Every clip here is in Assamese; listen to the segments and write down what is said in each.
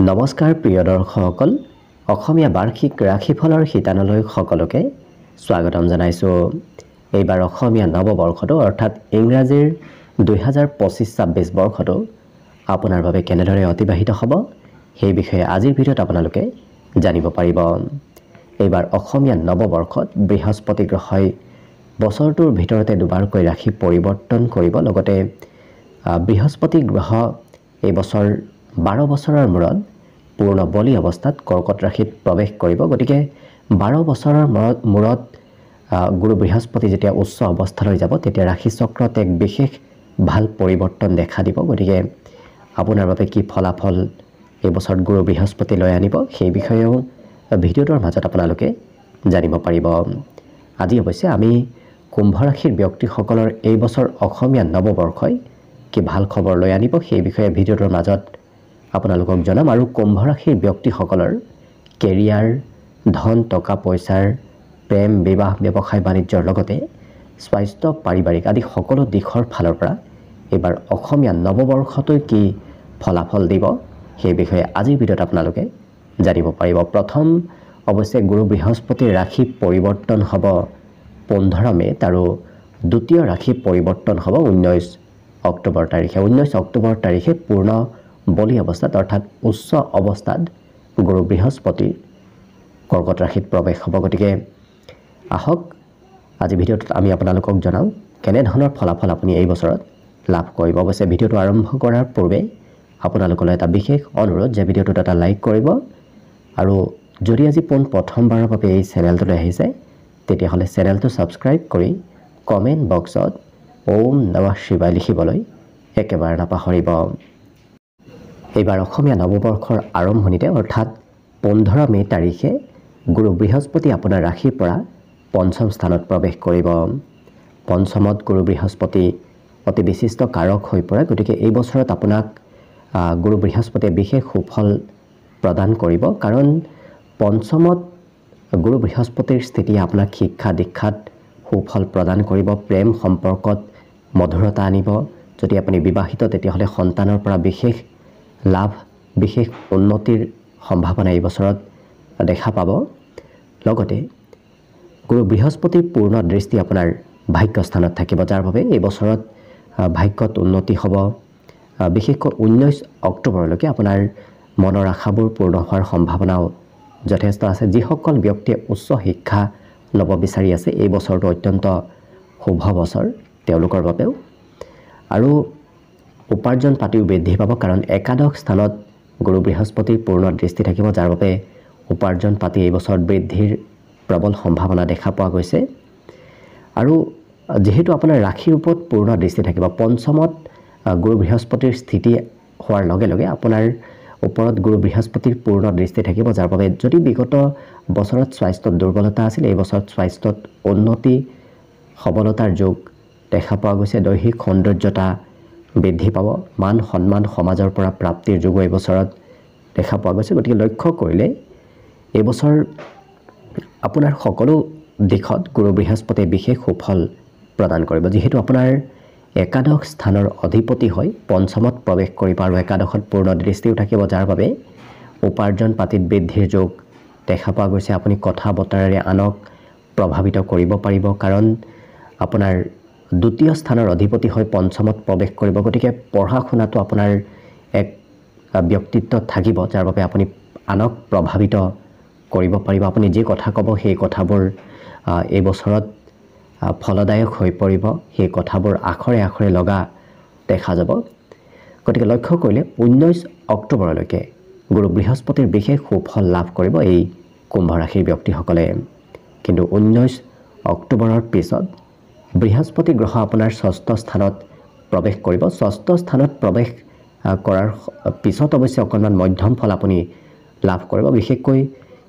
নমস্কাৰ প্ৰিয় দৰ্শকসকল অসমীয়া বাৰ্ষিক ৰাশিফলৰ শিতানলৈ সকলোকে স্বাগতম জনাইছোঁ। এইবাৰ অসমীয়া নৱবৰ্ষটো অৰ্থাৎ ইংৰাজীৰ 2025-26 বৰ্ষটো আপোনাৰ বাবে কেনেদৰে অতিবাহিত হ'ব সেই বিষয়ে আজিৰ ভিডিঅ'ত আপোনালোকে জানিব পাৰিব। এইবাৰ অসমীয়া নৱবৰ্ষত বৃহস্পতি গ্ৰহই বছৰটোৰ ভিতৰতে দুবাৰকৈ ৰাশি পৰিৱৰ্তন কৰিব। লগতে বৃহস্পতি গ্ৰহ এই বছৰ 12 বছৰৰ মূৰত পূৰ্ণ বলি অৱস্থাত কৰ্কট ৰাশিত প্ৰৱেশ কৰিব। গতিকে 12 বছৰৰ মূৰত গুৰু বৃহস্পতি যেতিয়া উচ্চ অৱস্থালৈ যাব তেতিয়া ৰাশি চক্ৰত এক বিশেষ ভাল পৰিৱৰ্তন দেখা দিব। গতিকে আপোনাৰ বাবে কি ফলাফল এই বছৰত গুৰু বৃহস্পতি লৈ আনিব সেই বিষয়েও ভিডিঅ'টোৰ মাজত আপোনালোকে জানিব পাৰিব। আজি অৱশ্যে আমি কুম্ভ ৰাশিৰ ব্যক্তিসকলৰ এই বছৰ অসমীয়া নৱবৰ্ষই কি ভাল খবৰ লৈ আনিব সেই বিষয়ে ভিডিঅ'টোৰ মাজত আপোনালোকক জনাম। আৰু কুম্ভ ৰাশিৰ ব্যক্তিসকলৰ কেৰিয়াৰ, ধন টকা পইচাৰ, প্ৰেম, বিবাহ, ব্যৱসায় বাণিজ্যৰ লগতে স্বাস্থ্য, পাৰিবাৰিক আদি সকলো দিশৰ ফালৰ পৰা এইবাৰ অসমীয়া নৱবৰ্ষটোই কি ফলাফল দিব সেই বিষয়ে আজিৰ ভিডিঅ'ত আপোনালোকে জানিব পাৰিব। প্ৰথম অৱশ্যে গুৰু বৃহস্পতিৰ ৰাশি পৰিৱৰ্তন হ'ব 15 মে'ত আৰু দ্বিতীয় ৰাশি পৰিৱৰ্তন হ'ব 19 অক্টোবৰ তাৰিখে। 19 অক্টোবৰ তাৰিখে পূৰ্ণ বলি অৱস্থাত অৰ্থাৎ উচ্চ অৱস্থাত গুৰু বৃহস্পতি কৰ্কট ৰাশিত প্ৰৱেশ হ'ব। গতিকে আহক আজি ভিডিঅ'টোত আমি আপোনালোকক জনাওঁ কেনেধৰণৰ ফলাফল আপুনি এই বছৰত লাভ কৰিব। অৱশ্যে ভিডিঅ'টো আৰম্ভ কৰাৰ পূৰ্বে আপোনালোকলৈ এটা বিশেষ অনুৰোধ যে ভিডিঅ'টোত এটা লাইক কৰিব আৰু যদি আজি প্ৰথমবাৰৰ বাবে এই চেনেলটোলৈ আহিছে তেতিয়াহ'লে চেনেলটো ছাবস্ক্ৰাইব কৰি কমেণ্ট বক্সত ওম নমঃ শিৱায় লিখিবলৈ একেবাৰে নাপাহৰিব। এইবাৰ অসমীয়া নৱবৰ্ষৰ আৰম্ভণিতে অৰ্থাৎ 15 মে' তাৰিখে গুৰু বৃহস্পতি আপোনাৰ ৰাশিৰ পৰা পঞ্চম স্থানত প্ৰৱেশ কৰিব। পঞ্চমত গুৰু বৃহস্পতি অতি বিশিষ্ট কাৰক হৈ পৰে। গতিকে এই বছৰত আপোনাক গুৰু বৃহস্পতিয়ে বিশেষ সুফল প্ৰদান কৰিব। কাৰণ পঞ্চমত গুৰু বৃহস্পতিৰ স্থিতিয়ে আপোনাক শিক্ষা দীক্ষাত সুফল প্ৰদান কৰিব, প্ৰেম সম্পৰ্কত মধুৰতা আনিব। যদি আপুনি বিবাহিত তেতিয়াহ'লে সন্তানৰ পৰা বিশেষ লাভ, বিশেষ উন্নতিৰ সম্ভাৱনা এই বছৰত দেখা পাব। লগতে গুৰু বৃহস্পতিৰ পূৰ্ণ দৃষ্টি আপোনাৰ ভাগ্যস্থানত থাকিব, যাৰ বাবে এই বছৰত ভাগ্যত উন্নতি হ'ব। বিশেষকৈ 19 অক্টোবৰলৈকে আপোনাৰ মনৰ আশাবোৰ পূৰ্ণ হোৱাৰ সম্ভাৱনাও যথেষ্ট আছে। যিসকল ব্যক্তিয়ে উচ্চ শিক্ষা ল'ব বিচাৰি আছে এই বছৰটো অত্যন্ত শুভ বছৰ তেওঁলোকৰ বাবেও। আৰু উপাৰ্জন পাতিও বৃদ্ধি পাব, কাৰণ একাদশ স্থানত গুৰু বৃহস্পতিৰ পূৰ্ণ দৃষ্টি থাকিব, যাৰ বাবে উপাৰ্জন পাতি এই বছৰত বৃদ্ধিৰ প্ৰবল সম্ভাৱনা দেখা পোৱা গৈছে। আৰু যিহেতু আপোনাৰ ৰাশিৰ ওপৰত পূৰ্ণ দৃষ্টি থাকিব, পঞ্চমত গুৰু বৃহস্পতিৰ স্থিতি হোৱাৰ লগে লগে আপোনাৰ ওপৰত গুৰু বৃহস্পতিৰ পূৰ্ণ দৃষ্টি থাকিব, যাৰ বাবে যদি বিগত বছৰত স্বাস্থ্যত দুৰ্বলতা আছিল এই বছৰত স্বাস্থ্যত উন্নতি সবলতাৰ যোগ দেখা পোৱা গৈছে। দৈহিক সৌন্দৰ্যতা বৃদ্ধি পাব, মান সন্মান সমাজৰ পৰা প্ৰাপ্তিৰ যোগ এই বছৰত দেখা পোৱা গৈছে। গতিকে লক্ষ্য কৰিলে এই বছৰ আপোনাৰ সকলো দিশত গুৰু বৃহস্পতিয়ে বিশেষ সুফল প্ৰদান কৰিব। যিহেতু আপোনাৰ একাদশ স্থানৰ অধিপতি হৈ পঞ্চমত প্ৰৱেশ কৰিব আৰু একাদশত পূৰ্ণ দৃষ্টিও থাকিব, যাৰ বাবে উপাৰ্জন পাতিত বৃদ্ধিৰ যোগ দেখা পোৱা গৈছে। আপুনি কথা বতৰাৰে আনক প্ৰভাৱিত কৰিব পাৰিব, কাৰণ আপোনাৰ দ্বিতীয় স্থানৰ অধিপতি হৈ পঞ্চমত প্ৰৱেশ কৰিব। গতিকে পঢ়া শুনাটো আপোনাৰ এক ব্যক্তিত্বত থাকিব, যাৰ বাবে আপুনি আনক প্ৰভাৱিত কৰিব পাৰিব। আপুনি যি কথা ক'ব সেই কথাবোৰ এই বছৰত ফলদায়ক হৈ পৰিব, সেই কথাবোৰ আখৰে আখৰে লগা দেখা যাব। গতিকে লক্ষ্য কৰিলে 19 অক্টোবৰলৈকে গুৰু বৃহস্পতিৰ বিশেষ সুফল লাভ কৰিব এই কুম্ভ ৰাশিৰ ব্যক্তিসকলে। কিন্তু 19 অক্টোবৰৰ পিছত বৃহস্পতি গ্ৰহ আপোনাৰ ষষ্ঠ স্থানত প্ৰৱেশ কৰিব। ষষ্ঠ স্থানত প্ৰৱেশ কৰাৰ পিছত অৱশ্যে অকণমান মধ্যম ফল আপুনি লাভ কৰিব। বিশেষকৈ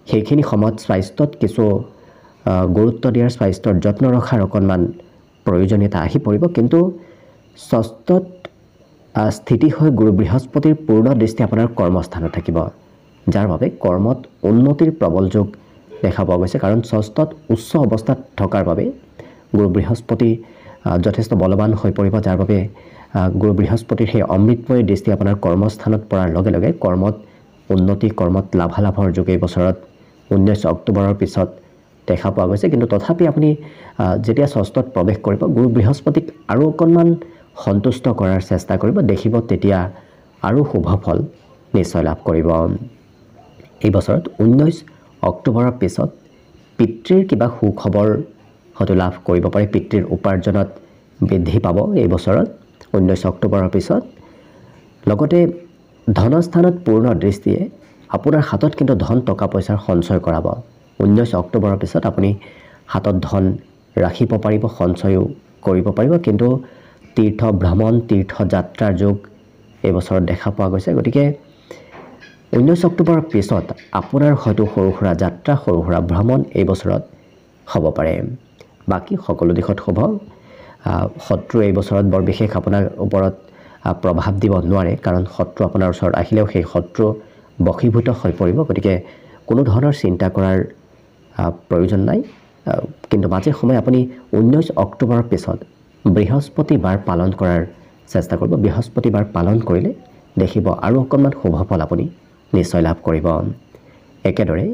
সেইখিনি সময়ত স্বাস্থ্যত কিছু গুৰুত্ব দিয়াৰ, স্বাস্থ্যৰ যত্ন ৰখাৰ অকণমান প্ৰয়োজনীয়তা আহি পৰিব। কিন্তু ষষ্ঠত স্থিতি হৈ গুৰু বৃহস্পতিৰ পূৰ্ণ দৃষ্টি আপোনাৰ কৰ্মস্থানত থাকিব, যাৰ বাবে কৰ্মত উন্নতিৰ প্ৰবল যোগ দেখা পোৱা গৈছে। কাৰণ ষষ্ঠত উচ্চ অৱস্থাত থকাৰ বাবে গুৰু বৃহস্পতি যথেষ্ট বলৱান হৈ পৰিব, যাৰ বাবে গুৰু বৃহস্পতিৰ সেই অমৃতময় দৃষ্টি আপোনাৰ কৰ্মস্থানত পৰাৰ লগে লগে কৰ্মত উন্নতি কৰ্মত লাভালাভৰ যোগ এই বছৰত 19 অক্টোবৰৰ পিছত দেখা পোৱা গৈছে কিন্তু তথাপি আপুনি যেতিয়া ষষ্ঠত প্ৰৱেশ কৰিব গুৰু বৃহস্পতিক আৰু অকণমান সন্তুষ্ট কৰাৰ চেষ্টা কৰিব দেখিব তেতিয়া আৰু শুভ ফল নিশ্চয় লাভ কৰিব এই বছৰত 19 অক্টোবৰৰ পিছত পিতৃৰ কিবা সুখবৰ হয়তো লাভ কৰিব পাৰে পিতৃৰ উপাৰ্জনত বৃদ্ধি পাব এই বছৰত 19 অক্টোবৰৰ পিছত লগতে ধনস্থানত পূৰ্ণ দৃষ্টিয়ে আপোনাৰ হাতত কিন্তু ধন টকা পইচাৰ সঞ্চয় কৰাব 19 অক্টোবৰৰ পিছত আপুনি হাতত ধন ৰাখিব পাৰিব সঞ্চয়ও কৰিব পাৰিব কিন্তু তীৰ্থ ভ্ৰমণ তীৰ্থ যাত্ৰাৰ যোগ এই বছৰত দেখা পোৱা গৈছে গতিকে 19 অক্টোবৰৰ পিছত আপোনাৰ হয়তো সৰু সুৰা যাত্ৰা সৰু সুৰা ভ্ৰমণ এই বছৰত হ'ব পাৰে বাকি সকলো দিশত শুভ শত্ৰু এই বছৰত বৰ বিশেষ আপোনাৰ ওপৰত প্ৰভাৱ দিব নোৱাৰে কাৰণ শত্ৰু আপোনাৰ ওচৰত আহিলেও সেই শত্ৰু বশীভূত হৈ পৰিব গতিকে কোনো ধৰণৰ চিন্তা কৰাৰ প্ৰয়োজন নাই কিন্তু মাজে সময়ে আপুনি 19 অক্টোবৰৰ পিছত বৃহস্পতিবাৰ পালন কৰাৰ চেষ্টা কৰিব বৃহস্পতিবাৰ পালন কৰিলে দেখিব আৰু অকণমান শুভ ফল আপুনি নিশ্চয় লাভ কৰিব একেদৰে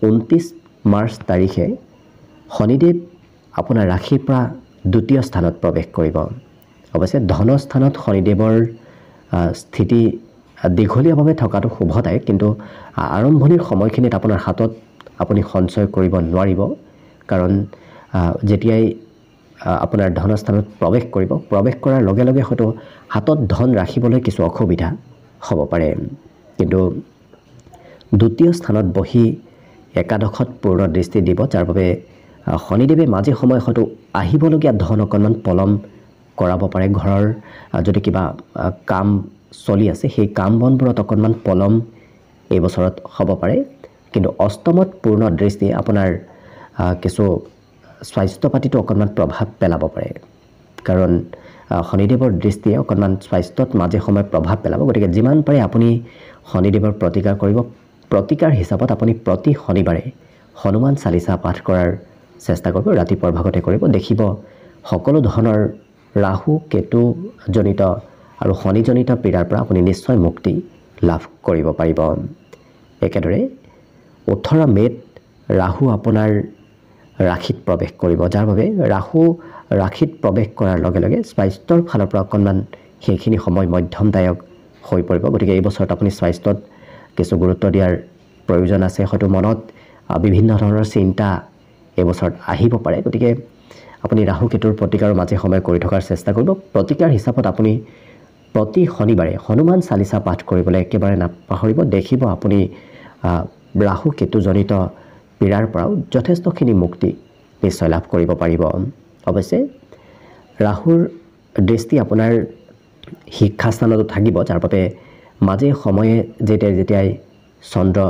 29 মাৰ্চ তাৰিখে শনিদেৱ আপোনাৰ ৰাশিৰ পৰা দ্বিতীয় স্থানত প্ৰৱেশ কৰিব অৱশ্যে ধনস্থানত শনিদেৱৰ স্থিতি দীঘলীয়াভাৱে থকাটো শুভদায়ক কিন্তু আৰম্ভণিৰ সময়খিনিত আপোনাৰ হাতত আপুনি সঞ্চয় কৰিব নোৱাৰিব কাৰণ যেতিয়াই আপোনাৰ ধনস্থানত প্ৰৱেশ কৰিব প্ৰৱেশ কৰাৰ লগে লগে হয়তো হাতত ধন ৰাখিবলৈ কিছু অসুবিধা হ'ব পাৰে কিন্তু দ্বিতীয় স্থানত বহি একাদশত পূৰ্ণ দৃষ্টি দিব যাৰ বাবে শনিদেৱে মাজে সময়ে হয়তো আহিবলগীয়া ধন অকণমান পলম কৰাব পাৰে ঘৰৰ যদি কিবা কাম চলি আছে সেই কাম বনবোৰত অকণমান পলম এই বছৰত হ'ব পাৰে কিন্তু অষ্টমত পূৰ্ণ দৃষ্টি আপোনাৰ কিছু স্বাস্থ্য পাতিটো অকণমান প্ৰভাৱ পেলাব পাৰে কাৰণ শনিদেৱৰ দৃষ্টিয়ে অকণমান স্বাস্থ্যত মাজে সময়ে প্ৰভাৱ পেলাব গতিকে যিমান পাৰে আপুনি শনিদেৱৰ প্ৰতিকাৰ কৰিব প্ৰতিকাৰ হিচাপত আপুনি প্ৰতি শনিবাৰে হনুমান চালিচা পাঠ কৰাৰ চেষ্টা কৰিব ৰাতিপুৱাৰ ভাগতে কৰিব দেখিব সকলো ধৰণৰ ৰাহু কেতু জনিত আৰু শনিজনিত পীড়াৰ পৰা আপুনি নিশ্চয় মুক্তি লাভ কৰিব পাৰিব একেদৰে 18 মে'ত ৰাহু আপোনাৰ ৰাশিত প্ৰৱেশ কৰিব যাৰ বাবে ৰাহু ৰাশিত প্ৰৱেশ কৰাৰ লগে লগে স্বাস্থ্যৰ ফালৰ পৰা অকণমান সেইখিনি সময় মধ্যমদায়ক হৈ পৰিব গতিকে এই বছৰত আপুনি স্বাস্থ্যত কিছু গুৰুত্ব দিয়াৰ প্ৰয়োজন আছে হয়তো মনত বিভিন্ন ধৰণৰ চিন্তা এই বছৰত আহিব পাৰে গতিকে আপুনি ৰাহু কেতুৰ প্ৰতিকাৰৰ মাজে সময়ে কৰি থকাৰ চেষ্টা কৰিব প্ৰতিকাৰ হিচাপত আপুনি প্ৰতি শনিবাৰে হনুমান চালিচা পাঠ কৰিবলৈ একেবাৰে নাপাহৰিব দেখিব আপুনি ৰাহু কেতুজনিত পীড়াৰ পৰাও যথেষ্টখিনি মুক্তি নিশ্চয় লাভ কৰিব পাৰিব অৱশ্যে ৰাহুৰ দৃষ্টি আপোনাৰ শিক্ষাস্থানতো থাকিব যাৰ বাবে মাজে সময়ে যেতিয়াই চন্দ্ৰ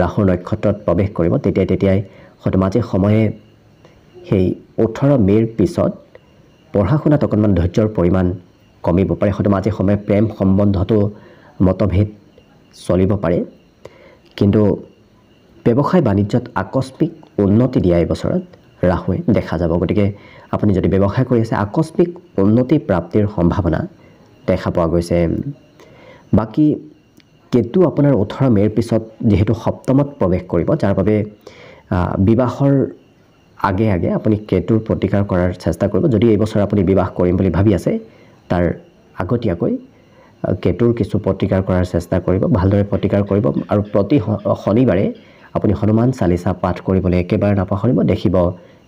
ৰাহুৰ নক্ষত্ৰত প্ৰৱেশ কৰিব তেতিয়াই হয়তো মাজে সময়ে সেই 18 মে'ৰ পিছত পঢ়া শুনাত অকণমান ধৈৰ্যৰ পৰিমাণ কমিব পাৰে হয়তো মাজে সময়ে প্ৰেম সম্বন্ধতো মতভেদ চলিব পাৰে কিন্তু ব্যৱসায় বাণিজ্যত আকস্মিক উন্নতি দিয়া এই বছৰত ৰাহুৱে দেখা যাব গতিকে আপুনি যদি ব্যৱসায় কৰি আছে আকস্মিক উন্নতি প্ৰাপ্তিৰ সম্ভাৱনা দেখা পোৱা গৈছে বাকি কেতু আপোনাৰ 18 মে'ৰ পিছত যেহেতু সপ্তমত প্ৰৱেশ কৰিব যাৰ বাবে বিবাহৰ আগে আপুনি কেতুৰ প্ৰতিকাৰ কৰাৰ চেষ্টা কৰিব যদি এই বছৰ আপুনি বিবাহ কৰিম বুলি ভাবি আছে তাৰ আগতীয়াকৈ কেতুৰ কিছু প্ৰতিকাৰ কৰাৰ চেষ্টা কৰিব ভালদৰে প্ৰতিকাৰ কৰিব আৰু প্ৰতি শনিবাৰে আপুনি হনুমান চালিচা পাঠ কৰিবলৈ একেবাৰে নাপাহৰিব দেখিব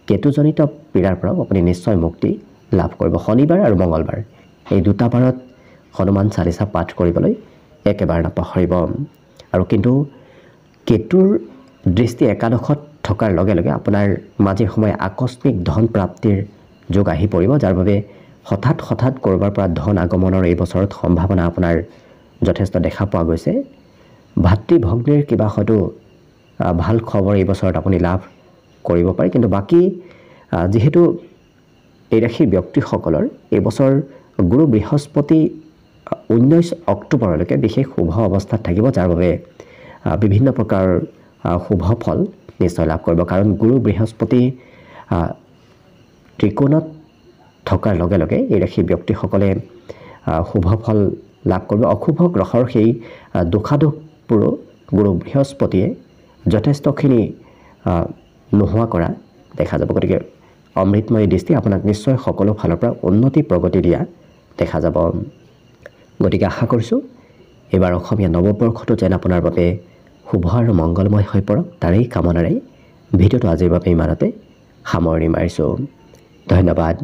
কেতুজনিত পীড়াৰ পৰা আপুনি নিশ্চয় মুক্তি লাভ কৰিব শনিবাৰ আৰু মঙ্গলবাৰ এই দুটা বাৰত হনুমান চালিচা পাঠ কৰিবলৈ একেবাৰে নাপাহৰিব আৰু কিন্তু কেতুৰ দৃষ্টি একাদশত থকাৰ লগে লগে আপোনাৰ মাজে সময়ে আকস্মিক ধন প্ৰাপ্তিৰ যোগ আহি পৰিব যাৰ বাবে হঠাৎ কৰবাৰ পৰা ধন আগমনৰ এই বছৰত সম্ভাৱনা আপোনাৰ যথেষ্ট দেখা পোৱা গৈছে ভাতৃ ভগ্নীৰ কিবা হয়তো ভাল খবৰ এই বছৰত আপুনি লাভ কৰিব পাৰে কিন্তু বাকি যেহেতু এই ৰাশিৰ ব্যক্তিসকলৰ এই বছৰ গুৰু বৃহস্পতি 19 অক্টোবৰলৈকে বিশেষ শুভ অৱস্থাত থাকিব যাৰ বাবে বিভিন্ন প্ৰকাৰ শুভ ফল নিশ্চয় লাভ কৰিব কাৰণ গুৰু বৃহস্পতি ত্ৰিকোণত থকাৰ লগে লগে এই ৰাশিৰ ব্যক্তিসকলে শুভ ফল লাভ কৰিব অশুভ গ্ৰহৰ সেই দুখাদোষবোৰো গুৰু বৃহস্পতিয়ে যথেষ্টখিনি নোহোৱা কৰা দেখা যাব। গতিকে অমৃতময়ী দৃষ্টি আপোনাক নিশ্চয় সকলো ফালৰ পৰা উন্নতি প্ৰগতি দিয়া দেখা যাব। গতিকে আশা কৰিছোঁ এইবাৰ অসমীয়া নৱবৰ্ষটো যেন আপোনাৰ বাবে শুভ আৰু মংগলময় হৈ পৰক, তাৰেই কামনাৰে ভিডিঅ'টো আজিৰ বাবে ইমানতে সামৰণি মাৰিছোঁ। ধন্যবাদ।